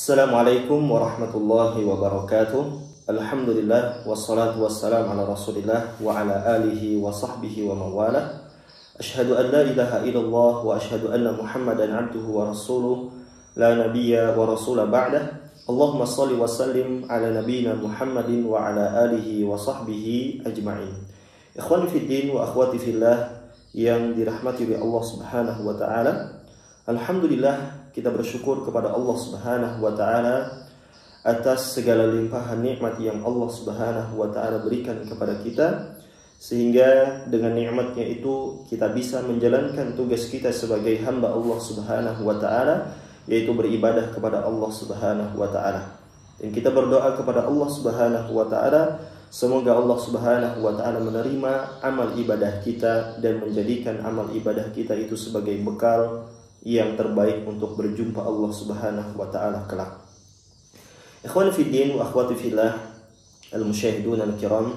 Assalamualaikum warahmatullahi wabarakatuh. Alhamdulillah wassalatu wassalam ala Rasulillah wa ala alihi wa sahbihi wa mawalah. Asyhadu an la ilaha illallah wa asyhadu anna Muhammadan abduhu wa rasuluh la nabiyya wa rasula ba'dah. Allahumma shalli wa sallim ala nabiyyina Muhammadin wa ala alihi wa sahbihi ajma'in. Ikhwani fid din wa akhwati fillah yang dirahmati oleh Allah Subhanahu wa taala. Alhamdulillah, kita bersyukur kepada Allah Subhanahu wa taala atas segala limpahan nikmat yang Allah Subhanahu wa taala berikan kepada kita, sehingga dengan nikmatnya itu kita bisa menjalankan tugas kita sebagai hamba Allah Subhanahu wa taala, yaitu beribadah kepada Allah Subhanahu wa taala. Dan kita berdoa kepada Allah Subhanahu wa taala, semoga Allah Subhanahu wa taala menerima amal ibadah kita dan menjadikan amal ibadah kita itu sebagai bekal yang terbaik untuk berjumpa Allah Subhanahu wa taala kelak. Ikhwan fiddin wa akhwati fillah al-musyahidun al-kiram,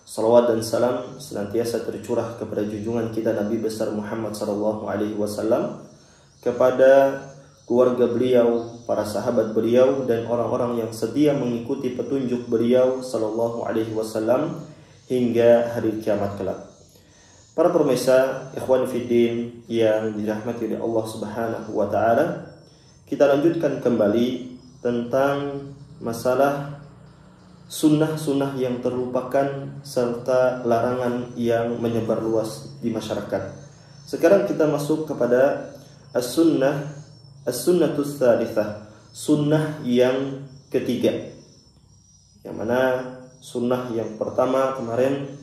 salawat dan salam senantiasa tercurah kepada junjungan kita Nabi besar Muhammad sallallahu alaihi wasallam, kepada keluarga beliau, para sahabat beliau, dan orang-orang yang setia mengikuti petunjuk beliau sallallahu alaihi wasallam hingga hari kiamat kelak. Para pemirsa, ikhwan fiddin yang dirahmati oleh Allah Subhanahu wa taala, kita lanjutkan kembali tentang masalah sunnah-sunnah yang terlupakan serta larangan yang menyebar luas di masyarakat. Sekarang kita masuk kepada as-sunnatus tsalitsah, sunnah yang ketiga. Yang mana sunnah yang pertama kemarin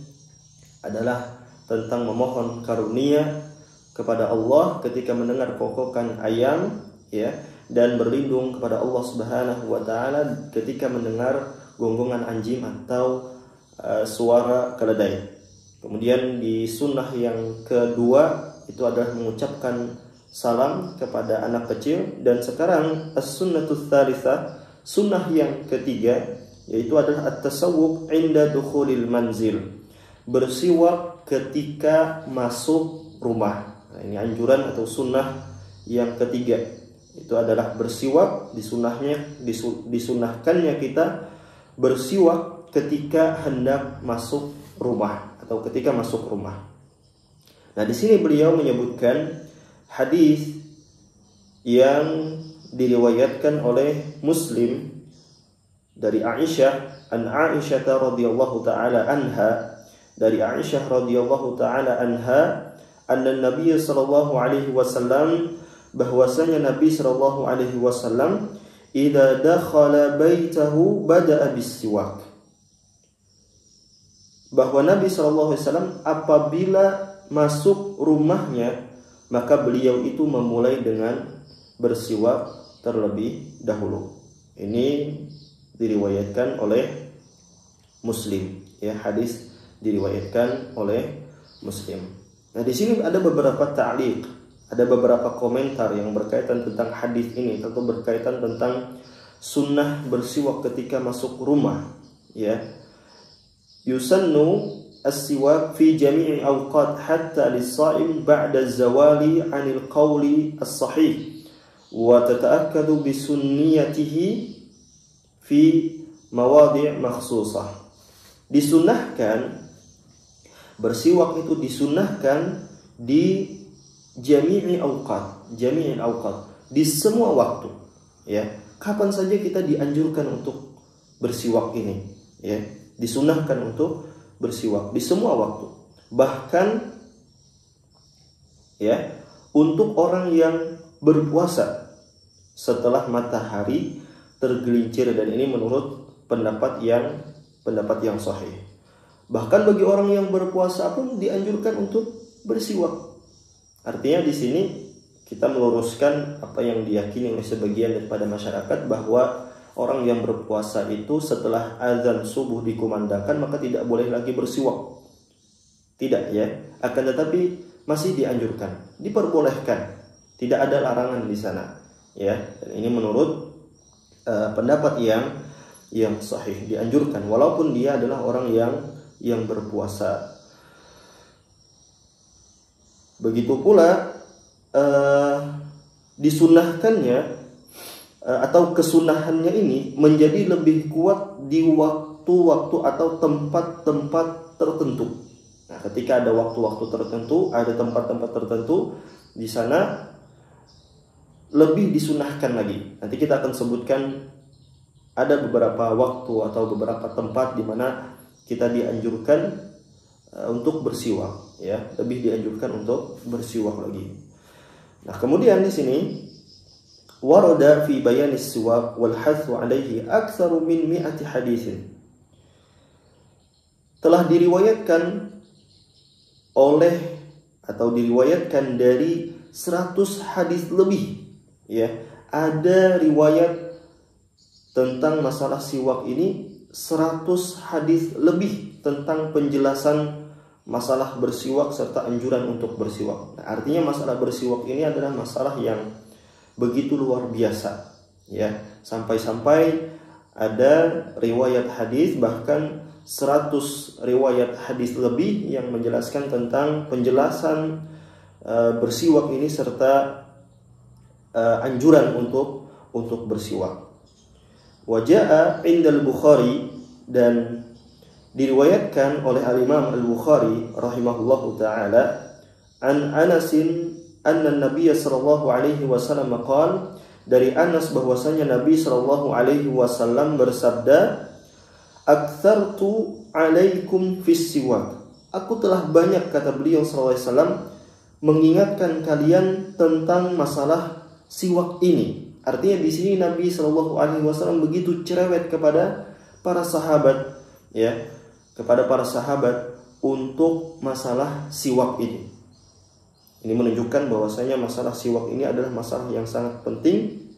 adalah tentang memohon karunia kepada Allah ketika mendengar kokokan ayam, ya, dan berlindung kepada Allah Subhanahu wa taala ketika mendengar gonggongan anjing atau suara keledai. Kemudian di sunnah yang kedua itu adalah mengucapkan salam kepada anak kecil, dan sekarang as-sunnatus tsalitsah, sunnah yang ketiga, yaitu adalah at-tasawwuk 'inda dukhulil manzil, bersiwak ketika masuk rumah. Nah, ini anjuran atau sunnah yang ketiga. Itu adalah bersiwak, disunahkannya kita bersiwak ketika hendak masuk rumah atau ketika masuk rumah. Nah, di sini beliau menyebutkan hadis yang diriwayatkan oleh Muslim dari Aisyah, an Aisyah radhiyallahu taala anha, dari Aisyah radhiyallahu taala anha, anna Nabi sallallahu alaihi wasallam, bahwasanya Nabi sallallahu alaihi wasallam idza dakhala baitahu bada'a bis-siwak, bahwa Nabi sallallahu alaihi wasallam apabila masuk rumahnya maka beliau itu memulai dengan bersiwak terlebih dahulu. Ini diriwayatkan oleh Muslim, ya, hadis diriwayatkan oleh Muslim. Nah, di sini ada beberapa ta'liq, ada beberapa komentar yang berkaitan tentang hadis ini, atau berkaitan tentang sunnah bersiwak ketika masuk rumah, ya. Yusannu as-siwak fi jami'i awqat hatta lis-sha'im ba'da az-zawali 'anil qawli as-sahih, wa tata'akkadu bi sunniyatihi fi mawadhi' makhsusah. Disunahkan bersiwak itu disunahkan di jami'i awqat, di semua waktu, ya. Kapan saja kita dianjurkan untuk bersiwak ini, ya. Disunahkan untuk bersiwak di semua waktu. Bahkan, ya, untuk orang yang berpuasa setelah matahari tergelincir, dan ini menurut pendapat yang sahih. Bahkan bagi orang yang berpuasa pun dianjurkan untuk bersiwak. Artinya di sini kita meluruskan apa yang diyakini oleh sebagian daripada masyarakat, bahwa orang yang berpuasa itu setelah azan subuh dikumandangkan maka tidak boleh lagi bersiwak. Tidak, ya. Akan tetapi masih dianjurkan, diperbolehkan. Tidak ada larangan di sana, ya. Dan ini menurut pendapat yang sahih, dianjurkan walaupun dia adalah orang yang berpuasa. Begitu pula disunahkannya atau kesunahannya ini menjadi lebih kuat di waktu-waktu atau tempat-tempat tertentu. Nah, ketika ada waktu-waktu tertentu, ada tempat-tempat tertentu, di sana lebih disunahkan lagi. Nanti kita akan sebutkan ada beberapa waktu atau beberapa tempat di mana kita dianjurkan untuk bersiwak, ya, lebih dianjurkan untuk bersiwak lagi. Nah, kemudian di sini warada fi bayanis siwak wal hathu alaihi aktsaru min 100 haditsin. Telah diriwayatkan oleh atau diriwayatkan dari 100 hadis lebih, ya. Ada riwayat tentang masalah siwak ini 100 hadis lebih tentang penjelasan masalah bersiwak serta anjuran untuk bersiwak. Nah, artinya masalah bersiwak ini adalah masalah yang begitu luar biasa, ya, sampai-sampai ada riwayat hadis bahkan 100 riwayat hadis lebih yang menjelaskan tentang penjelasan bersiwak ini serta anjuran untuk bersiwak. Waja'a indal Bukhari, dan diriwayatkan oleh al-Imam Al-Bukhari rahimahullahu taala an Anasin anna Nabiy sallallahu alaihi wasallam qala, dari Anas bahwasanya Nabi sallallahu alaihi wasallam bersabda, aktsartu alaikum fis siwak, aku telah banyak, kata beliau sallallahu alaihi wasallam, mengingatkan kalian tentang masalah siwak ini. Artinya di sini Nabi sallallahu alaihi wasallam begitu cerewet kepada para sahabat, ya, kepada para sahabat untuk masalah siwak ini. Ini menunjukkan bahwasanya masalah siwak ini adalah masalah yang sangat penting,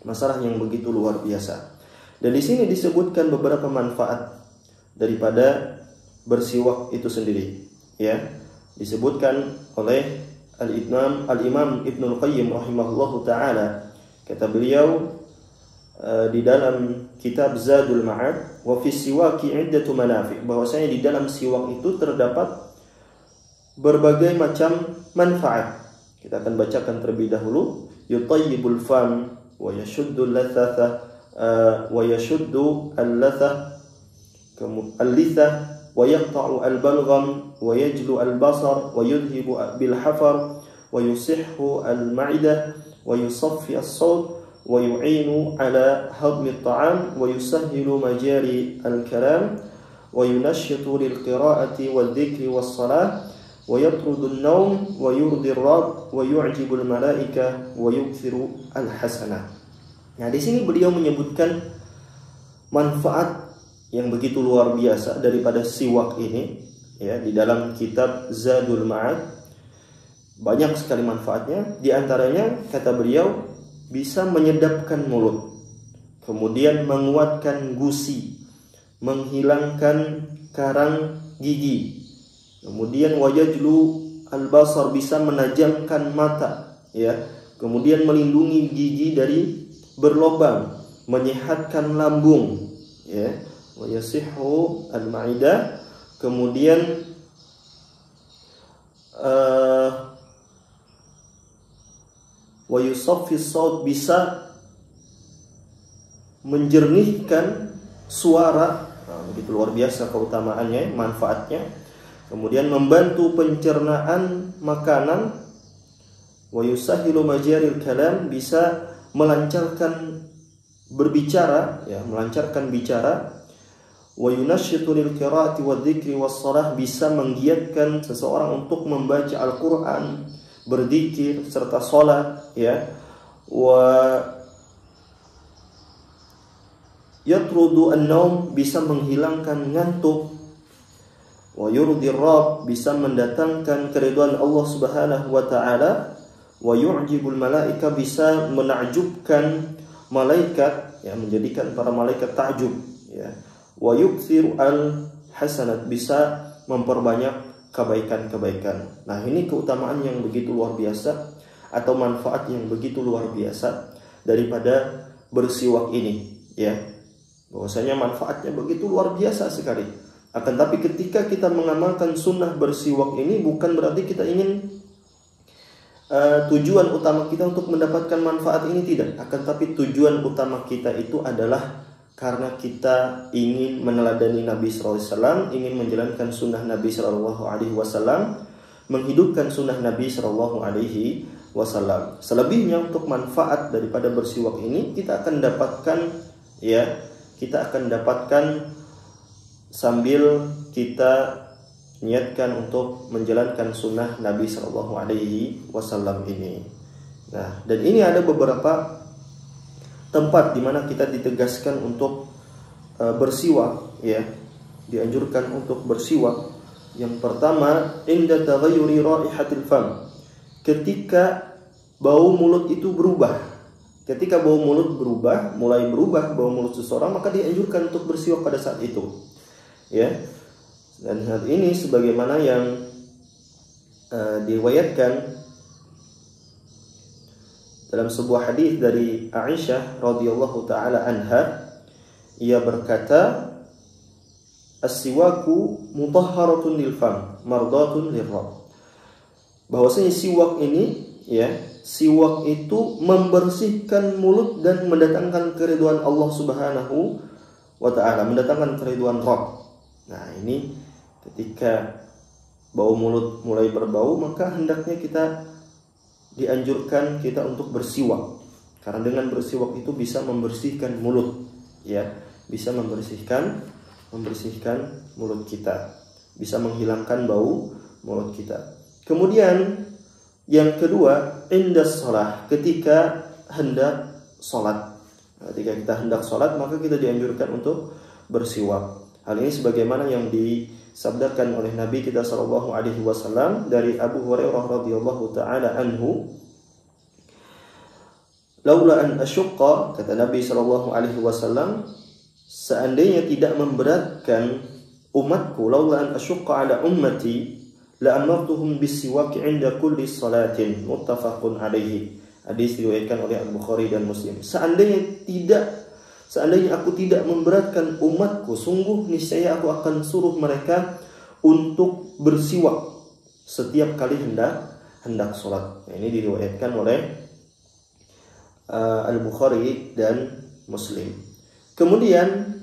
masalah yang begitu luar biasa. Dan di sini disebutkan beberapa manfaat daripada bersiwak itu sendiri, ya. Disebutkan oleh Al-Imam Ibnul Qayyim rahimahullahu taala, kata beliau di dalam kitab Zadul Ma'ad, wa fi siwaki iddatu manafi', bahwasanya di dalam siwak itu terdapat berbagai macam manfaat. Kita akan bacakan terlebih dahulu. Yutayyibul fam wa yashuddu al-lathatha wa yashuddu al-latha al-litha wa yaqta'u al-balgham wa yajlu al-basar wa yudhibu bil hafar wa yusihhu al-ma'idah wa yusaffi as-sawt wa yu'inu ala hadmi at-ta'am wa yusahhilu majari al-kalam wa yunashshitu lil-qira'ati wal-dhikri was-salah wa yatrudu an-nawm wa yurdi ar-rab wa yu'jibu al-malaika wa yukthiru al-hasanah. Nah, di sini beliau menyebutkan manfaat yang begitu luar biasa daripada siwak ini, ya, di dalam kitab Zadul Ma'ad. Banyak sekali manfaatnya. Di antaranya, kata beliau, bisa menyedapkan mulut, kemudian menguatkan gusi, menghilangkan karang gigi, kemudian wajajlu al-basar, bisa menajamkan mata, ya, kemudian melindungi gigi dari berlobang, menyehatkan lambung, ya, wa yasihhu al-ma'idah, kemudian wa yusaffi as-saut, bisa menjernihkan suara. Nah, begitu luar biasa keutamaannya, manfaatnya. Kemudian membantu pencernaan makanan. Wa yusahhilu majaril kalam, bisa melancarkan berbicara, ya, melancarkan bicara. Wa yunashshitu lil qiraati wadh-dhikri was-shalah, bisa menggiatkan seseorang untuk membaca Al-Qur'an, berzikir serta salat, ya. Wa yatrudu an-naum, bisa menghilangkan ngantuk. Wa yurdi ar-rab, bisa mendatangkan keridhaan Allah Subhanahu wa taala. Wa yu'jibul malaika, bisa menakjubkan malaikat, ya, menjadikan para malaikat takjub, ya. Wa yukthiru al-hasanat, bisa memperbanyak kebaikan-kebaikan. Nah, ini keutamaan yang begitu luar biasa atau manfaat yang begitu luar biasa daripada bersiwak ini, ya. Bahwasanya manfaatnya begitu luar biasa sekali. Akan tapi ketika kita mengamalkan sunnah bersiwak ini, bukan berarti kita ingin tujuan utama kita untuk mendapatkan manfaat ini, tidak. Akan tapi tujuan utama kita itu adalah karena kita ingin meneladani Nabi SAW, ingin menjalankan sunnah Nabi SAW, menghidupkan sunnah Nabi SAW. Selebihnya untuk manfaat daripada bersiwak ini kita akan dapatkan, ya, kita akan dapatkan sambil kita niatkan untuk menjalankan sunnah Nabi SAW ini. Nah, dan ini ada beberapa tempat di mana kita ditegaskan untuk bersiwak, ya, dianjurkan untuk bersiwak. Yang pertama, inda taghayyuri raihatil fam, ketika bau mulut itu berubah. Ketika bau mulut berubah, mulai berubah bau mulut seseorang, maka dianjurkan untuk bersiwak pada saat itu, ya. Dan hal ini sebagaimana yang diriwayatkan dalam sebuah hadis dari Aisyah radhiyallahu taala anha, ia berkata, as-siwaku mutahharatun lil fam mardatun lirrabb. Bahwasanya siwak ini, ya, siwak itu membersihkan mulut dan mendatangkan keridhaan Allah Subhanahu wa taala, mendatangkan keridhaan Rabb. Nah, ini ketika bau mulut mulai berbau, maka hendaknya kita dianjurkan kita untuk bersiwak. Karena dengan bersiwak itu bisa membersihkan mulut, ya, bisa membersihkan mulut kita, bisa menghilangkan bau mulut kita. Kemudian yang kedua, indas shalah, ketika hendak sholat. Ketika kita hendak sholat, maka kita dianjurkan untuk bersiwak. Hal ini sebagaimana yang disabdakan oleh Nabi kita SAW dari Abu Hurairah radhiyallahu taala anhu, laula an asyqa, kata Nabi SAW, seandainya tidak memberatkan umatku, laula an asyqa ala ummati la amartuhum bisiwak 'inda kulli salatin, muttafaqun alaihi. Hadis diriwayatkan oleh Al-Bukhari dan Muslim. Seandainya aku tidak memberatkan umatku, sungguh niscaya aku akan suruh mereka untuk bersiwak setiap kali hendak sholat. Nah, ini diriwayatkan oleh Al-Bukhari dan Muslim. Kemudian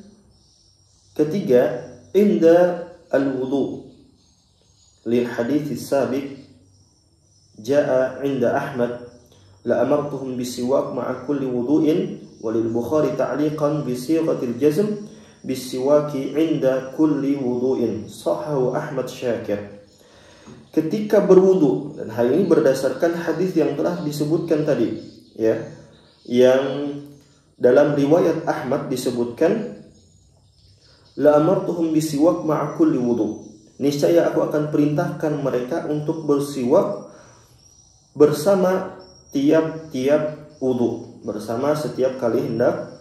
ketiga, inda al-wudu, lil hadits sabiq jaa inda Ahmad la amartuhum bisiwak ma'a kulli wudu'in, walil Bukhari ta'liqan bi sighatil jazm bisiwaki 'inda kulli wudu'in, sahahu Ahmad Syakir. Ketika berwudu, dan hal ini berdasarkan hadis yang telah disebutkan tadi, ya, yang dalam riwayat Ahmad disebutkan la amartuhum bisiwak ma'a kulli wudu', niscaya aku akan perintahkan mereka untuk bersiwak bersama tiap-tiap wudu, bersama setiap kali hendak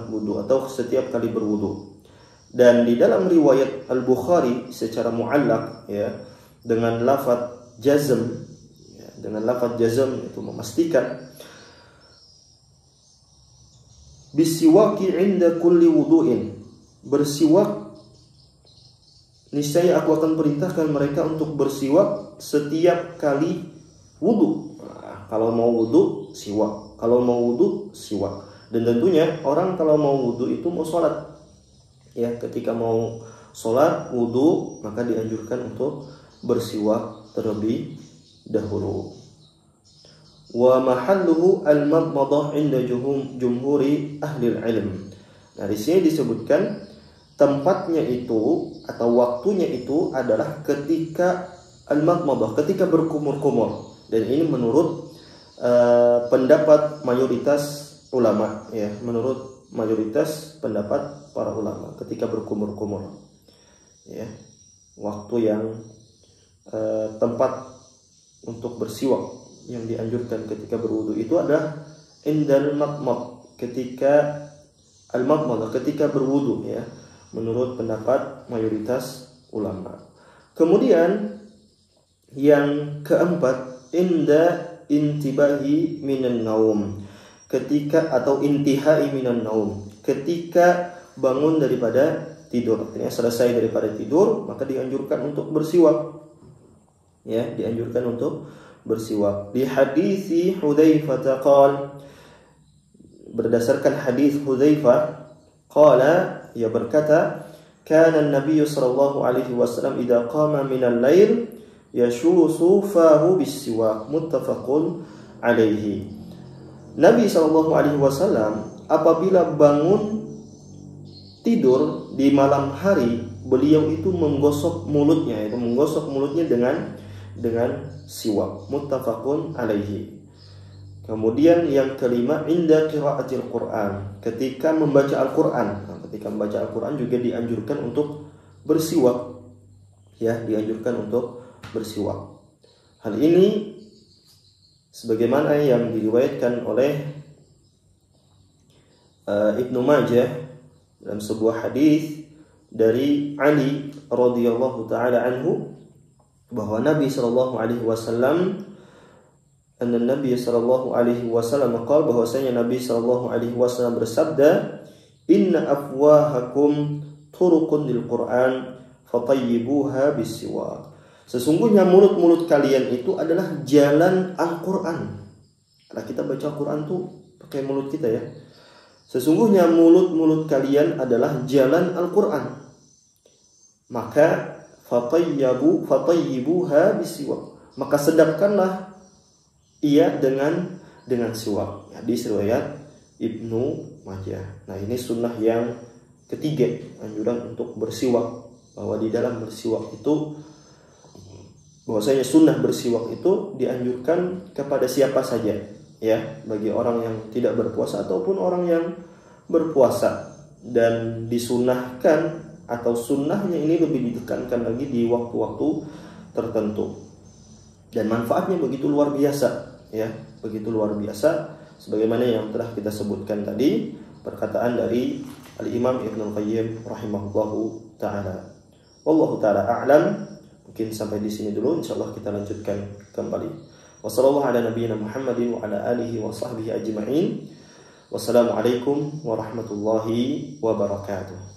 wudu atau setiap kali berwudu. Dan di dalam riwayat Al-Bukhari secara mu'allaq, ya, dengan lafaz jazm, ya, dengan lafaz jazm itu memastikan bisiwaki 'inda kulli wudu'in, bersiwak, niscaya aku akan perintahkan mereka untuk bersiwak setiap kali wudu. Kalau mau wudu, siwak. Kalau mau wudu, siwak. Dan tentunya orang kalau mau wudu itu mau sholat, ya, ketika mau sholat wudu, maka dianjurkan untuk bersiwak terlebih dahulu. Wa mahalluhu al-madmadah 'inda jumhuri ahli ilm. Nah, di sini disebutkan tempatnya itu atau waktunya itu adalah ketika al-madmadah, ketika berkumur-kumur. Dan ini menurut pendapat mayoritas ulama, ya, menurut mayoritas pendapat para ulama, ketika berkumur-kumur, ya, waktu yang tempat untuk bersiwak yang dianjurkan ketika berwudu itu adalah indal madmad, ketika al-madmad, ketika berwudu, ya, menurut pendapat mayoritas ulama. Kemudian yang keempat, inda intibahi minan naum, ketika atau intihai minan naum, ketika bangun daripada tidur, artinya selesai daripada tidur, maka dianjurkan untuk bersiwak, ya, dianjurkan untuk bersiwak. Di hadis Hudzaifah qala, berdasarkan hadis Hudzaifah, qala, ia berkata, kana an-nabiy sallallahu alaihi wasallam idza qama min al-lail yashusu fahu bis-siwak, muttafaqun alaihi. Nabi sallallahu alaihi wasallam apabila bangun tidur di malam hari, beliau itu menggosok mulutnya dengan siwak, muttafaqun alaihi. Kemudian yang kelima, inda qiraatil Quran, ketika membaca Al-Quran. Nah, ketika membaca Al-Quran juga dianjurkan untuk bersiwak, ya, dianjurkan untuk bersiwak. Hal ini sebagaimana yang diriwayatkan oleh Ibnu Majah dalam sebuah hadis dari Ali radhiyallahu taala anhu, bahwa Nabi sallallahu alaihi wasallam Nabi sallallahu alaihi wasallam qala, bahwasanya Nabi sallallahu alaihi wasallam bersabda, inna afwahakum turuqun lil Qur'an fatayyibuha bisiwak. Sesungguhnya mulut-mulut kalian itu adalah jalan Al-Qur'an. Nah, kita baca Al-Qur'an tuh pakai mulut kita, ya. Sesungguhnya mulut-mulut kalian adalah jalan Al-Qur'an. Maka fatayyibuha bisiwak. Maka sedapkanlah ia dengan siwak. Hadis riwayat Ibnu Majah. Nah, ini sunnah yang ketiga, anjuran untuk bersiwak. Bahwa di dalam bersiwak itu, bahwasanya sunnah bersiwak itu dianjurkan kepada siapa saja, ya, bagi orang yang tidak berpuasa ataupun orang yang berpuasa. Dan disunahkan atau sunnahnya ini lebih ditekankan lagi di waktu-waktu tertentu. Dan manfaatnya begitu luar biasa, ya, begitu luar biasa, sebagaimana yang telah kita sebutkan tadi, perkataan dari Al-Imam Ibnu Qayyim rahimahullahu taala. Wallahu taala a'lam. Mungkin sampai di sini dulu, insyaallah kita lanjutkan kembali. Wassallallahu ala nabiyyina Muhammadin wa ala alihi wa sahbihi ajma'in. Wassalamualaikum warahmatullahi wabarakatuh.